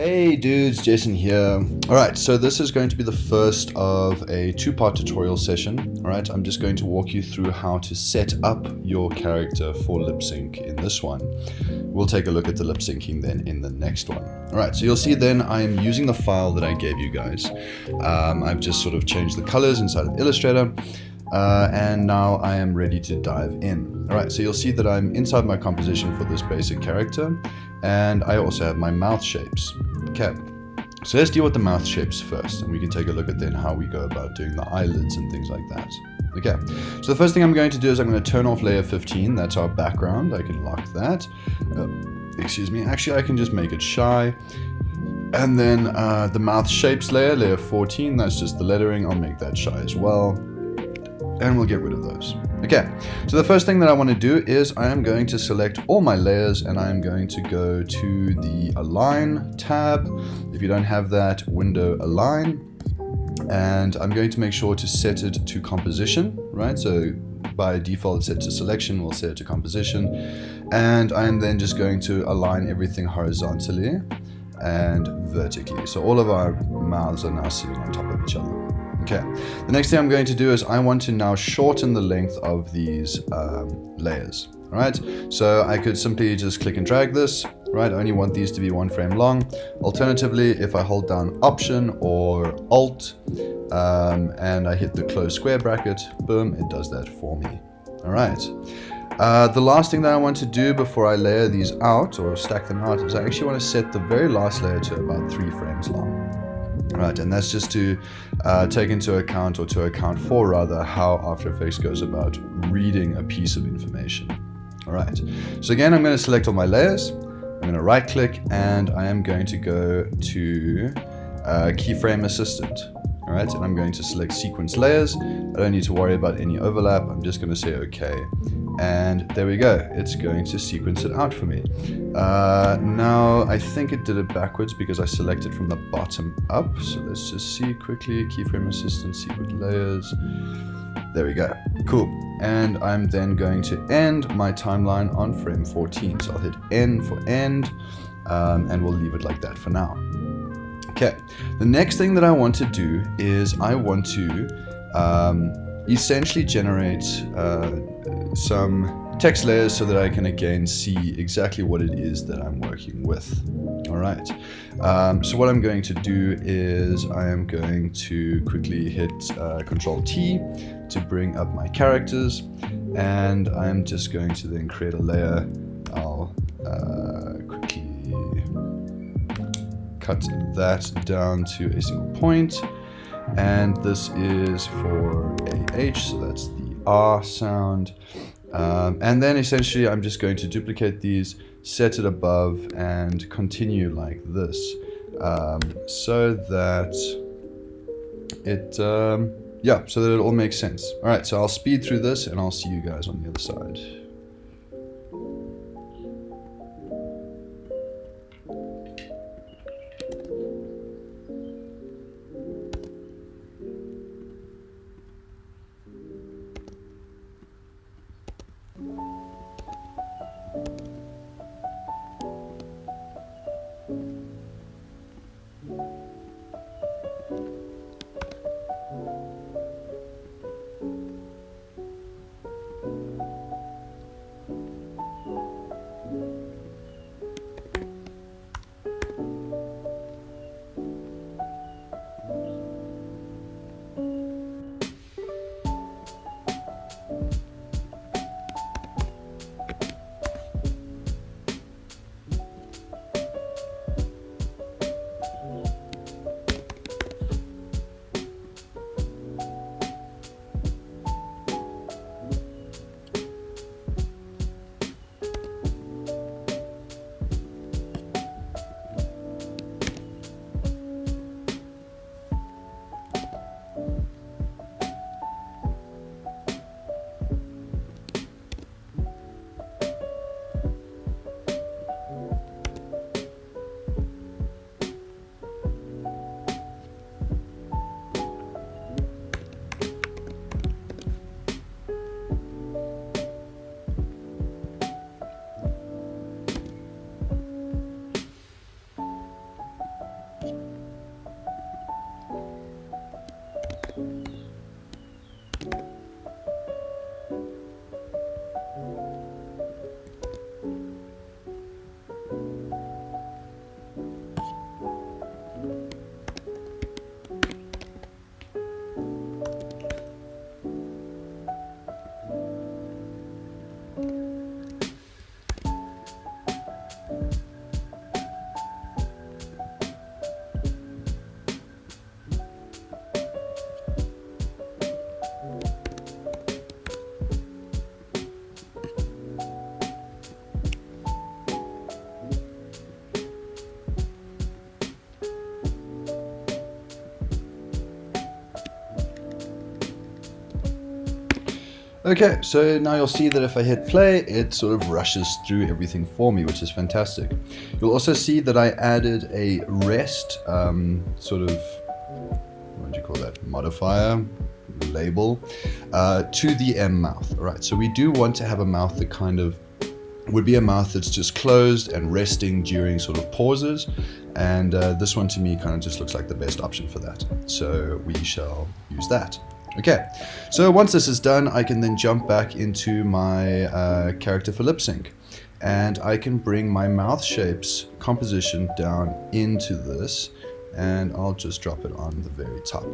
Hey dudes, Jason here. Alright, so this is going to be the first of a two-part tutorial session. Alright, I'm just going to walk you through how to set up your character for lip sync in this one. We'll take a look at the lip syncing then in the next one. Alright, so you'll see then I am using the file that I gave you guys. I've just sort of changed the colors inside of Illustrator. And now I am ready to dive in. Alright, so you'll see that I'm inside my composition for this basic character, and I also have my mouth shapes. Okay, so let's deal with the mouth shapes first, and we can take a look at then how we go about doing the eyelids and things like that. Okay, so the first thing I'm going to do is I'm going to turn off layer 15, that's our background. I can lock that. Excuse me, actually I can just make it shy. And then the mouth shapes layer 14, that's just the lettering, I'll make that shy as well. And we'll get rid of those. Okay, so the first thing that I want to do is I am going to select all my layers and I am going to go to the Align tab. If you don't have that, window Align. And I'm going to make sure to set it to composition, right? So by default it's set to selection, we'll set it to composition. And I'm then just going to align everything horizontally and vertically. So all of our mouths are now sitting on top of each other. Okay, the next thing I'm going to do is I want to now shorten the length of these layers. All right, so I could simply just click and drag this, right? I only want these to be 1 frame long. Alternatively, if I hold down Option or Alt and I hit the close square bracket, boom, it does that for me. All right. The last thing that I want to do before I layer these out or stack them out is I actually want to set the very last layer to about 3 frames long. Right, and that's just to take into account, or to account for rather, how After Effects goes about reading a piece of information. All right, so again, I'm going to select all my layers. I'm going to right click and I am going to go to Keyframe Assistant. All right, and I'm going to select Sequence Layers. I don't need to worry about any overlap. I'm just going to say OK. And there we go. It's going to sequence it out for me. Now, I think it did it backwards because I selected from the bottom up. So let's just see quickly. Keyframe Assistant, Sequence Layers. There we go. Cool. And I'm then going to end my timeline on frame 14. So I'll hit N for end, and we'll leave it like that for now. Okay. The next thing that I want to do is I want to essentially generate some text layers so that I can again see exactly what it is that I'm working with. All right. So what I'm going to do is I am going to quickly hit Control T to bring up my characters, and I'm just going to then create a layer. I'll quickly cut that down to a single point. And this is for AH, so that's the R sound. And then essentially I'm just going to duplicate these, set it above, and continue like this, so that it all makes sense. All right, so I'll speed through this and I'll see you guys on the other side. Okay, so now you'll see that if I hit play, it sort of rushes through everything for me, which is fantastic. You'll also see that I added a rest sort of, what do you call that, modifier, label, to the M mouth. All right, so we do want to have a mouth that kind of would be a mouth that's just closed and resting during sort of pauses. And this one to me kind of just looks like the best option for that. So we shall use that. Okay, so once this is done, I can then jump back into my character for lip sync, and I can bring my mouth shapes composition down into this, and I'll just drop it on the very top.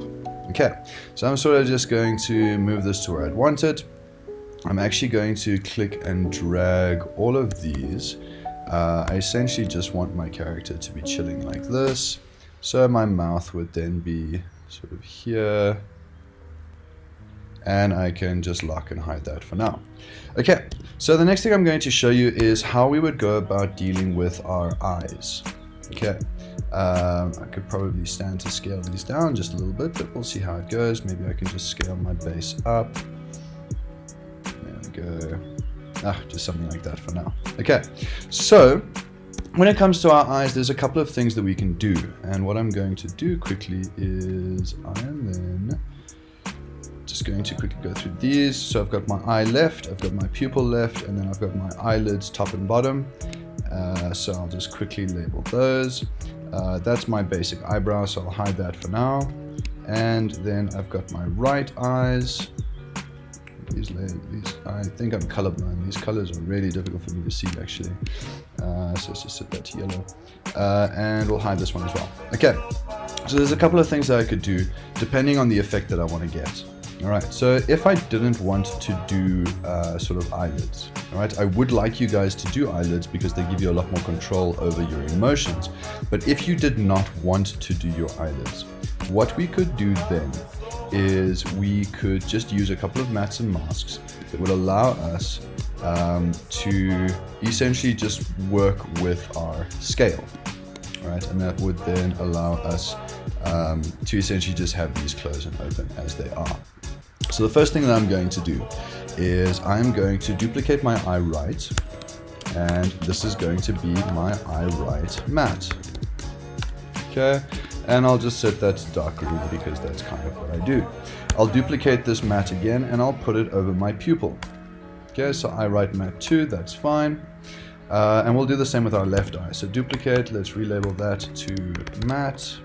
Okay, so I'm sort of just going to move this to where I'd want it. I'm actually going to click and drag all of these. I essentially just want my character to be chilling like this, so my mouth would then be sort of here. And I can just lock and hide that for now. Okay, so the next thing I'm going to show you is how we would go about dealing with our eyes. Okay, I could probably stand to scale these down just a little bit, but we'll see how it goes. Maybe I can just scale my base up. There we go. Just something like that for now. Okay, so when it comes to our eyes, there's a couple of things that we can do. And what I'm going to do quickly is I am then just going to quickly go through these. So I've got my eye left, I've got my pupil left, and then I've got my eyelids top and bottom. So I'll just quickly label those. That's my basic eyebrow, so I'll hide that for now. And then I've got my right eyes. These, I think I'm colorblind. These colors are really difficult for me to see actually. So let's just set that to yellow. And we'll hide this one as well. Okay, so there's a couple of things that I could do depending on the effect that I want to get. All right, so if I didn't want to do sort of eyelids, all right, I would like you guys to do eyelids because they give you a lot more control over your emotions. But if you did not want to do your eyelids, what we could do then is we could just use a couple of mats and masks that would allow us to essentially just work with our scale, all right, and that would then allow us to essentially just have these close and open as they are. So the first thing that I'm going to do is I'm going to duplicate my eye right, and this is going to be my eye right mat. Okay, and I'll just set that to dark green because that's kind of what I do. I'll duplicate this mat again and I'll put it over my pupil. Okay, so eye right mat 2, that's fine. And we'll do the same with our left eye. So duplicate, let's relabel that to matte.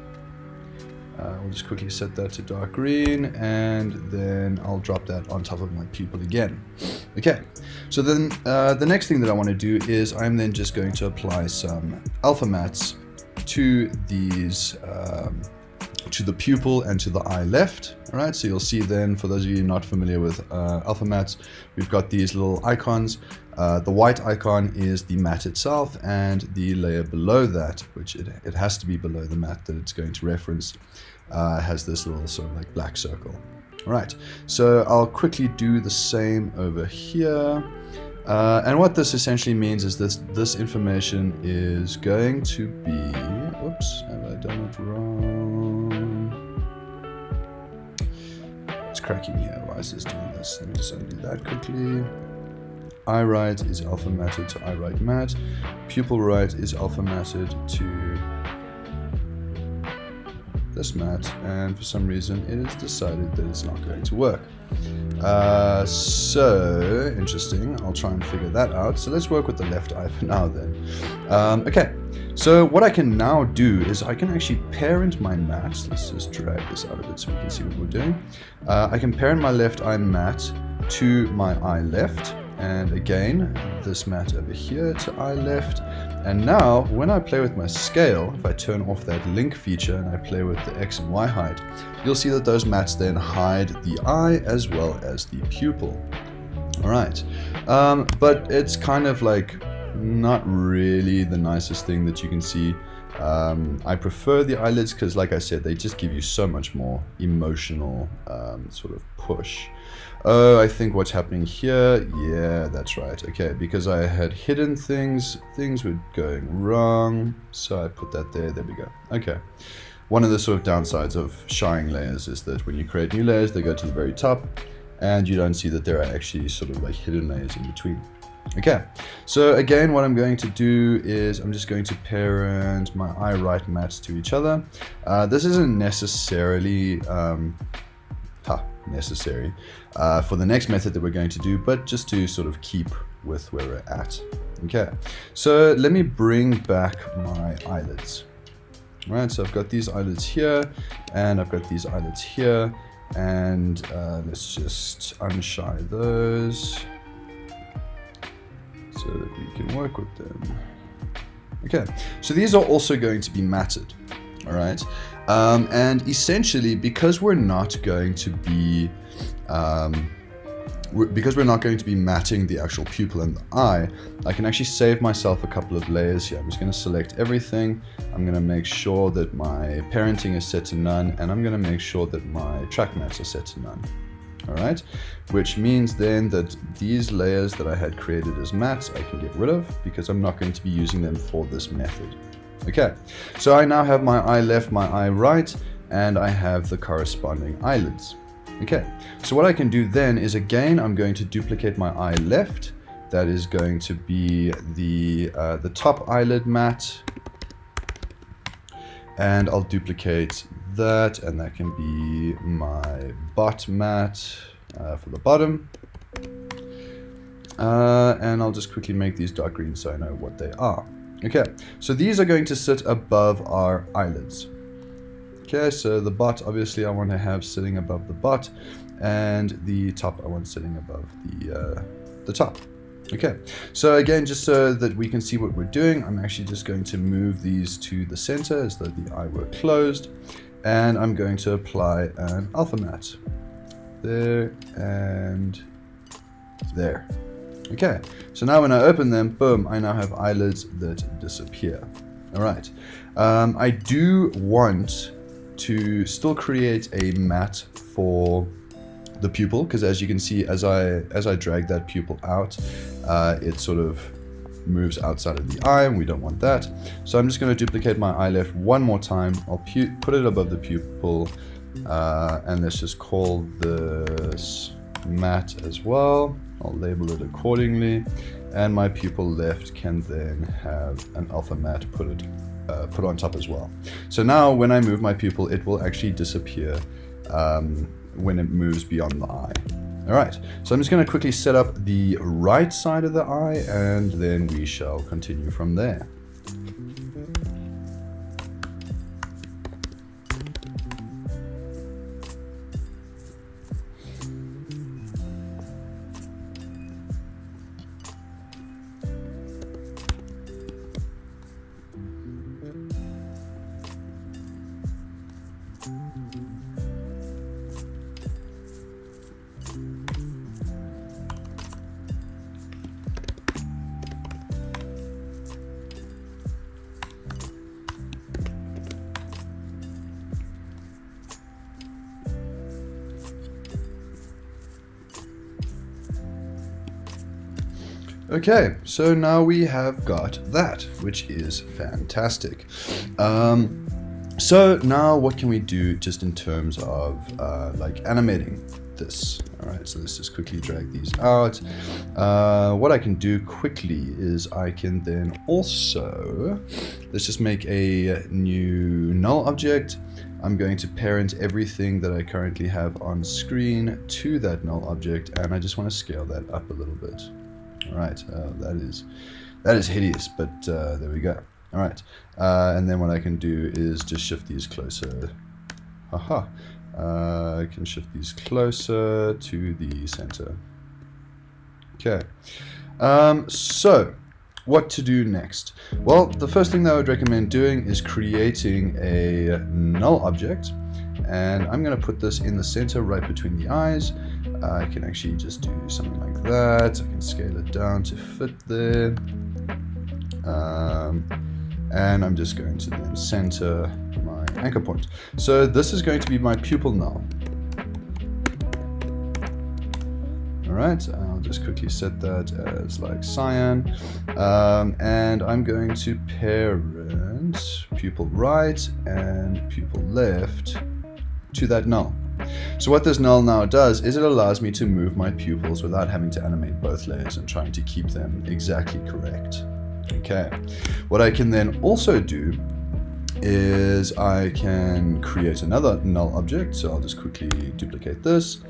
We'll just quickly set that to dark green, and then I'll drop that on top of my pupil again. Okay, so then the next thing that I want to do is I'm then just going to apply some alpha mats to these, to the pupil and to the eye left. All right, so you'll see then, for those of you not familiar with alpha mats, we've got these little icons. The white icon is the mat itself, and the layer below that, which it has to be below the mat that it's going to reference, has this little sort of like black circle. All right, so I'll quickly do the same over here. And what this essentially means is this information is going to be, oops, have I done it wrong? It's cracking here. Why is this doing this? Let me just undo that quickly. Eye right is alpha matted to eye right matte. Pupil right is alpha matted to this matte, and for some reason it has decided that it's not going to work. So interesting. I'll try and figure that out. So let's work with the left eye for now then. Okay, so what I can now do is I can actually parent my matte. Let's just drag this out of it so we can see what we're doing. I can parent my left eye matte to my eye left, and again this matte over here to eye left. And now when I play with my scale, if I turn off that link feature and I play with the X and Y hide, you'll see that those mats then hide the eye as well as the pupil. All right, but it's kind of like not really the nicest thing that you can see. I prefer the eyelids because, like I said, they just give you so much more emotional sort of push. Oh, I think what's happening here, yeah, that's right. Okay, because I had hidden things were going wrong, so I put that there. There we go. Okay. One of the sort of downsides of shying layers is that when you create new layers, they go to the very top, and you don't see that there are actually sort of like hidden layers in between. Okay, so again, what I'm going to do is I'm just going to parent my eye right mats to each other. This isn't necessarily necessary for the next method that we're going to do, but just to sort of keep with where we're at. Okay, so let me bring back my eyelids. All right, so I've got these eyelids here, and I've got these eyelids here, and let's just unshine those so that we can work with them. Okay, so these are also going to be matted. All right, and essentially, because we're not going to be matting the actual pupil and the eye, I can actually save myself a couple of layers here. I'm just going to select everything. I'm going to make sure that my parenting is set to none, and I'm going to make sure that my track mats are set to none. All right, which means then that these layers that I had created as mats I can get rid of, because I'm not going to be using them for this method. Okay, so I now have my eye left, my eye right, and I have the corresponding eyelids. Okay, so what I can do then is, again, I'm going to duplicate my eye left. That is going to be the top eyelid mat, and I'll duplicate that, and that can be my bot mat for the bottom. And I'll just quickly make these dark green so I know what they are. Okay, so these are going to sit above our eyelids. Okay, so the bot, obviously I want to have sitting above the bot, and the top I want sitting above the top. Okay, so again, just so that we can see what we're doing, I'm actually just going to move these to the center as though the eye were closed, and I'm going to apply an alpha mat there and there. Okay, so now when I open them, boom, I now have eyelids that disappear. All right, I do want to still create a mat for the pupil, because as you can see, as I drag that pupil out, it sort of moves outside of the eye, and we don't want that. So I'm just going to duplicate my eye left one more time. I'll put it above the pupil, and let's just call this mat as well. I'll label it accordingly, and my pupil left can then have an alpha mat put on top as well. So now when I move my pupil, it will actually disappear when it moves beyond the eye. All right, so I'm just going to quickly set up the right side of the eye, and then we shall continue from there. Okay, so now we have got that, which is fantastic. So now what can we do just in terms of like animating this? All right, so let's just quickly drag these out. What I can do quickly is I can then also, let's just make a new null object. I'm going to parent everything that I currently have on screen to that null object, and I just want to scale that up a little bit. All right, that is hideous, but there we go. All right, and then what I can do is just shift these closer. Haha, I can shift these closer to the center. Okay, so what to do next? Well, the first thing that I would recommend doing is creating a null object, and I'm going to put this in the center right between the eyes. I can actually just do something like that. I can scale it down to fit there. And I'm just going to then center my anchor point. So this is going to be my pupil null. All right, I'll just quickly set that as like cyan. And I'm going to parent pupil right and pupil left to that null. So what this null now does is it allows me to move my pupils without having to animate both layers and trying to keep them exactly correct. Okay, what I can then also do is I can create another null object. So I'll just quickly duplicate this.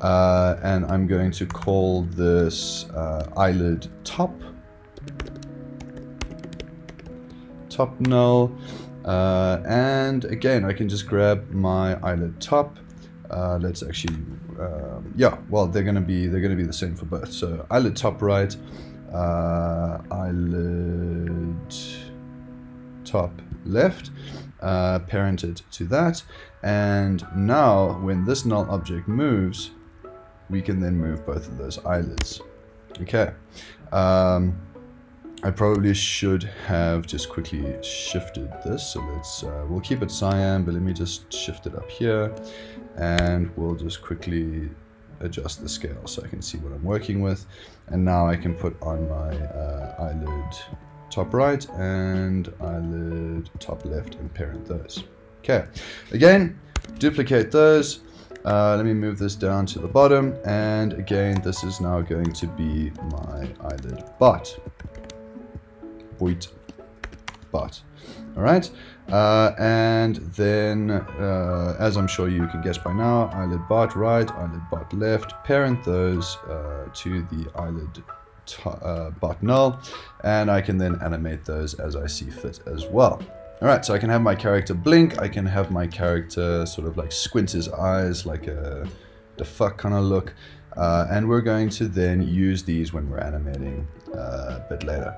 And I'm going to call this eyelid top null. And again, I can just grab my eyelid top. Let's actually, yeah, well, they're gonna be the same for both. So eyelid top right, eyelid top left, parented to that. And now when this null object moves, we can then move both of those eyelids. Okay. I probably should have just quickly shifted this. So let's, we'll keep it cyan, but let me just shift it up here, and we'll just quickly adjust the scale so I can see what I'm working with. And now I can put on my eyelid top right and eyelid top left and parent those. Okay, again, duplicate those. Let me move this down to the bottom, and again, this is now going to be my eyelid bot. Bot. All right, and then as I'm sure you can guess by now, eyelid bot right, eyelid bot left, parent those to the eyelid bot null, and I can then animate those as I see fit as well. All right, so I can have my character blink, I can have my character sort of like squint his eyes like a the fuck kind of look, and we're going to then use these when we're animating a bit later.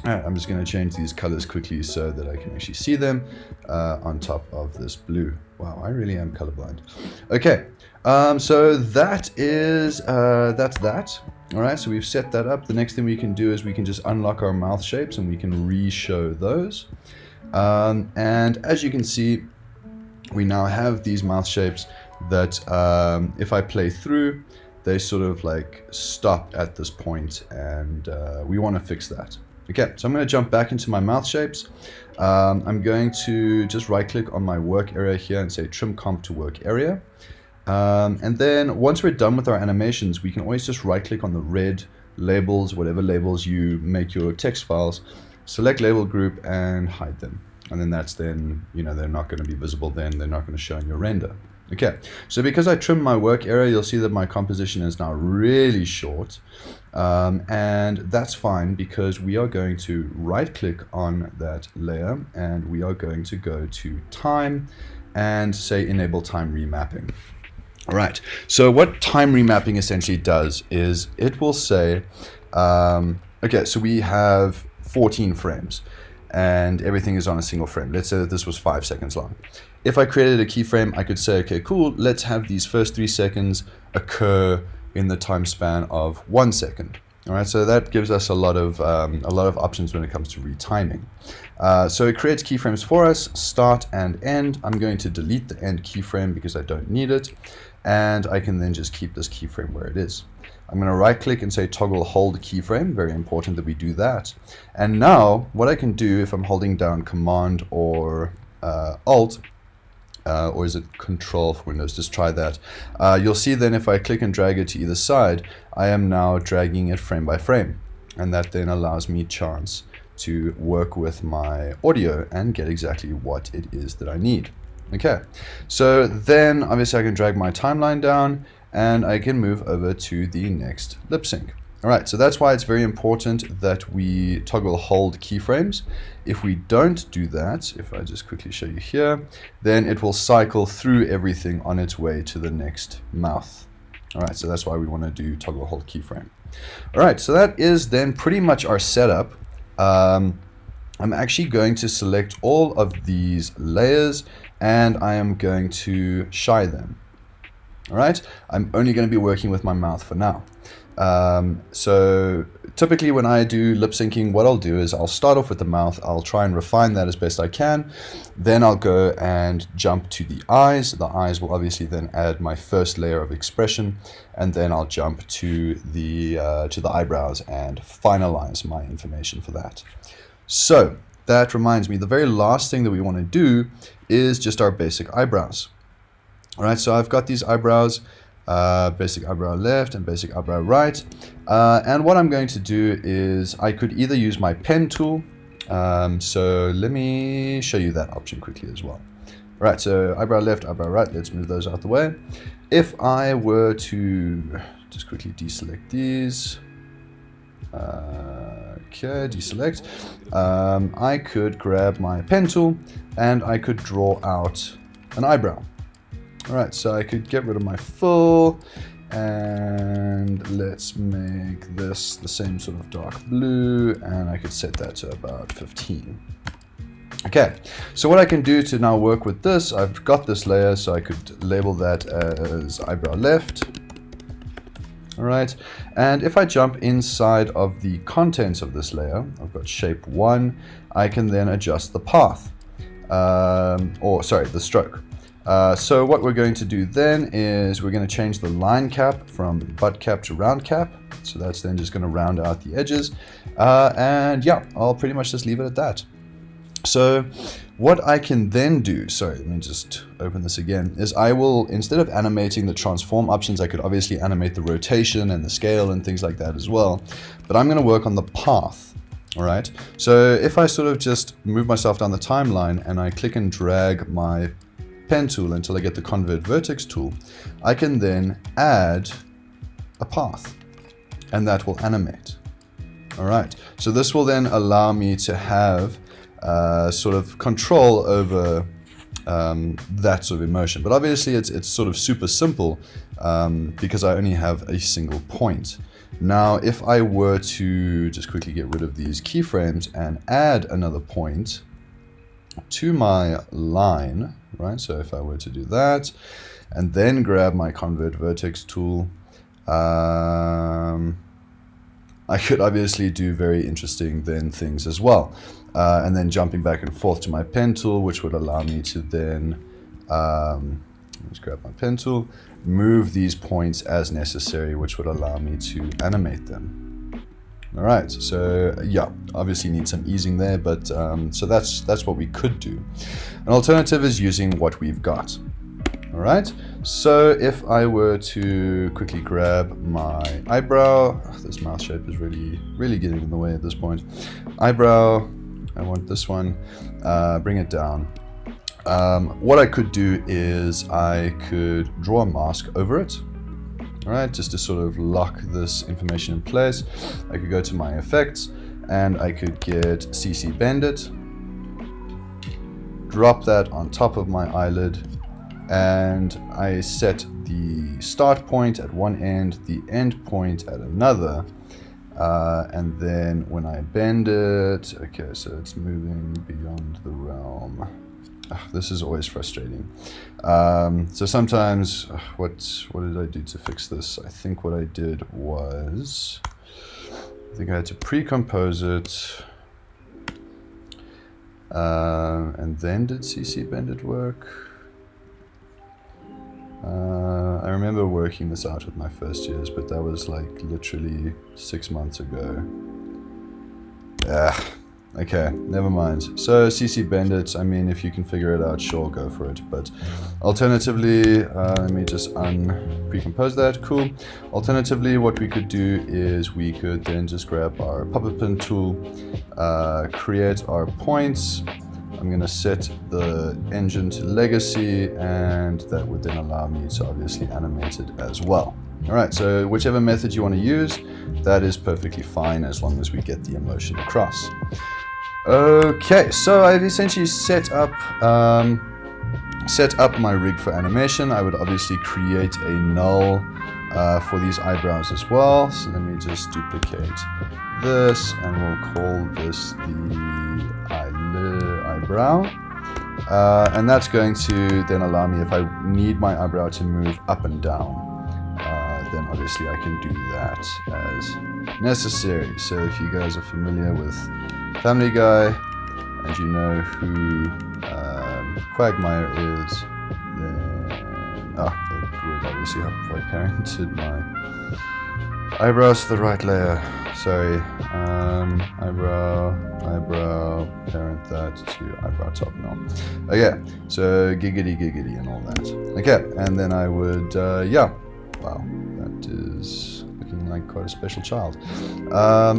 Alright, I'm just going to change these colors quickly so that I can actually see them on top of this blue. Wow, I really am colorblind. Okay, so that is, that's that. Alright, so we've set that up. The next thing we can do is we can just unlock our mouth shapes and we can re-show those. And as you can see, we now have these mouth shapes that if I play through, they sort of like stop at this point, and we want to fix that. Okay, so I'm going to jump back into my mouth shapes. I'm going to just right click on my work area here and say trim comp to work area. And then once we're done with our animations, we can always just right click on the red labels, whatever labels you make your text files, select label group and hide them. And then that's then, you know, they're not going to be visible then, they're not going to show in your render. Okay, so because I trimmed my work area, you'll see that my composition is now really short. And that's fine because we are going to right click on that layer and we are going to go to time and say enable time remapping. All right, so what time remapping essentially does is it will say, okay, so we have 14 frames and everything is on a single frame. Let's say that this was 5 seconds long. If I created a keyframe, I could say, okay, cool, let's have these first 3 seconds occur in the time span of 1 second. All right, so that gives us a lot of options when it comes to retiming. So it creates keyframes for us, start and end. I'm going to delete the end keyframe because I don't need it, and I can then just keep this keyframe where it is. I'm going to right click and say toggle hold keyframe, very important that we do that. And now what I can do if I'm holding down Command or Alt, or is it Control for Windows? Just try that. You'll see then if I click and drag it to either side, I am now dragging it frame by frame. And that then allows me chance to work with my audio and get exactly what it is that I need. Okay, so then obviously I can drag my timeline down and I can move over to the next lip sync. All right, so that's why it's very important that we toggle hold keyframes. If we don't do that, if I just quickly show you here, then it will cycle through everything on its way to the next mouth. All right, so that's why we want to do toggle hold keyframe. All right, so that is then pretty much our setup. I'm actually going to select all of these layers and I am going to shy them. All right, I'm only going to be working with my mouth for now. So typically when I do lip syncing, what I'll do is I'll start off with the mouth. I'll try and refine that as best I can. Then I'll go and jump to the eyes. The eyes will obviously then add my first layer of expression, and then I'll jump to the eyebrows and finalize my information for that. So that reminds me, the very last thing that we want to do is just our basic eyebrows. All right, so I've got these eyebrows, basic eyebrow left and basic eyebrow right. And what I'm going to do is I could either use my pen tool. So let me show you that option quickly as well. All right, so eyebrow left, eyebrow right. Let's move those out the way. If I were to just quickly deselect these. Okay, deselect. I could grab my pen tool and I could draw out an eyebrow. All right, so I could get rid of my full and let's make this the same sort of dark blue, and I could set that to about 15. Okay, so what I can do to now work with this, I've got this layer, so I could label that as eyebrow left. All right, and if I jump inside of the contents of this layer, I've got shape 1, I can then adjust the path, the stroke. So what we're going to do then is we're going to change the line cap from butt cap to round cap. So that's then just going to round out the edges. And yeah, I'll pretty much just leave it at that. So what I can then do, sorry, let me just open this again, is I will, instead of animating the transform options, I could obviously animate the rotation and the scale and things like that as well. But I'm going to work on the path. All right. So if I sort of just move myself down the timeline and I click and drag my pen tool until I get the convert vertex tool, I can then add a path and that will animate. All right. So this will then allow me to have sort of control over that sort of emotion. But obviously it's sort of super simple because I only have a single point. Now, if I were to just quickly get rid of these keyframes and add another point to my line, right? So if I were to do that and then grab my convert vertex tool, I could obviously do very interesting then things as well. And then jumping back and forth to my pen tool, which would allow me to then, let's grab my pen tool, move these points as necessary, which would allow me to animate them. All right, so yeah, obviously need some easing there, but so that's what we could do. An alternative is using what we've got. All right, so if I were to quickly grab my eyebrow, this mouse shape is really getting in the way at this point. Eyebrow, I want this one, bring it down. What I could do is I could draw a mask over it. All right, just to sort of lock this information in place. I could go to my effects and I could get CC Bandit, drop that on top of my eyelid, and I set the start point at one end, the end point at another, and then when I bend it, okay, so it's moving beyond the realm. This is always frustrating. So sometimes, what did I do to fix this? I think what I did was, I think I had to pre-compose it, and then did CC Bandit work? I remember working this out with my first years, but that was like literally 6 months ago. Okay, never mind. So CC Bandit, I mean, if you can figure it out, sure, go for it. But alternatively, let me just pre-compose that. Cool. Alternatively, what we could do is we could then just grab our puppet pin tool, create our points. I'm going to set the engine to legacy, and that would then allow me to obviously animate it as well. All right, so whichever method you want to use, that is perfectly fine as long as we get the emotion across. Okay, so I've essentially set up my rig for animation. I would obviously create a null for these eyebrows as well. So let me just duplicate this, and we'll call this the eyebrow. And that's going to then allow me, if I need my eyebrow to move up and down, then obviously I can do that as necessary. So if you guys are familiar with Family Guy and you know who Quagmire is, then it would obviously help if I parented Eyebrows to the right layer. Sorry. Eyebrow, parent that to eyebrow top now. Okay, so giggity giggity and all that. Okay, and then I would, yeah. Wow, that is looking like quite a special child.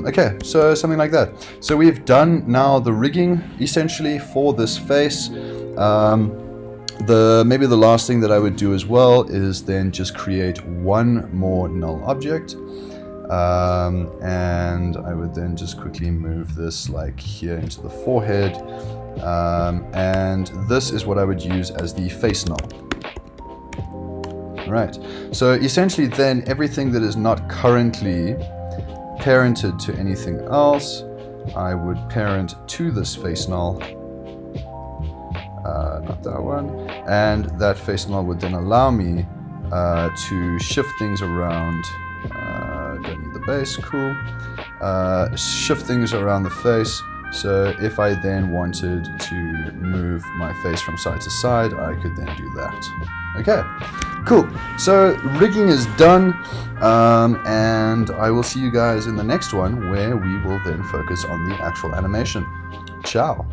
Okay, so something like that. So we've done now the rigging essentially for this face. Maybe the last thing that I would do as well is then just create one more null object. And I would then just quickly move this like here into the forehead. And this is what I would use as the face null. Right, so essentially then everything that is not currently parented to anything else, I would parent to this face null. Not that one. And that face null would then allow me to shift things around. Don't need the base, cool. Shift things around the face. So if I then wanted to move my face from side to side, I could then do that. Okay, cool. So rigging is done, and I will see you guys in the next one where we will then focus on the actual animation. Ciao.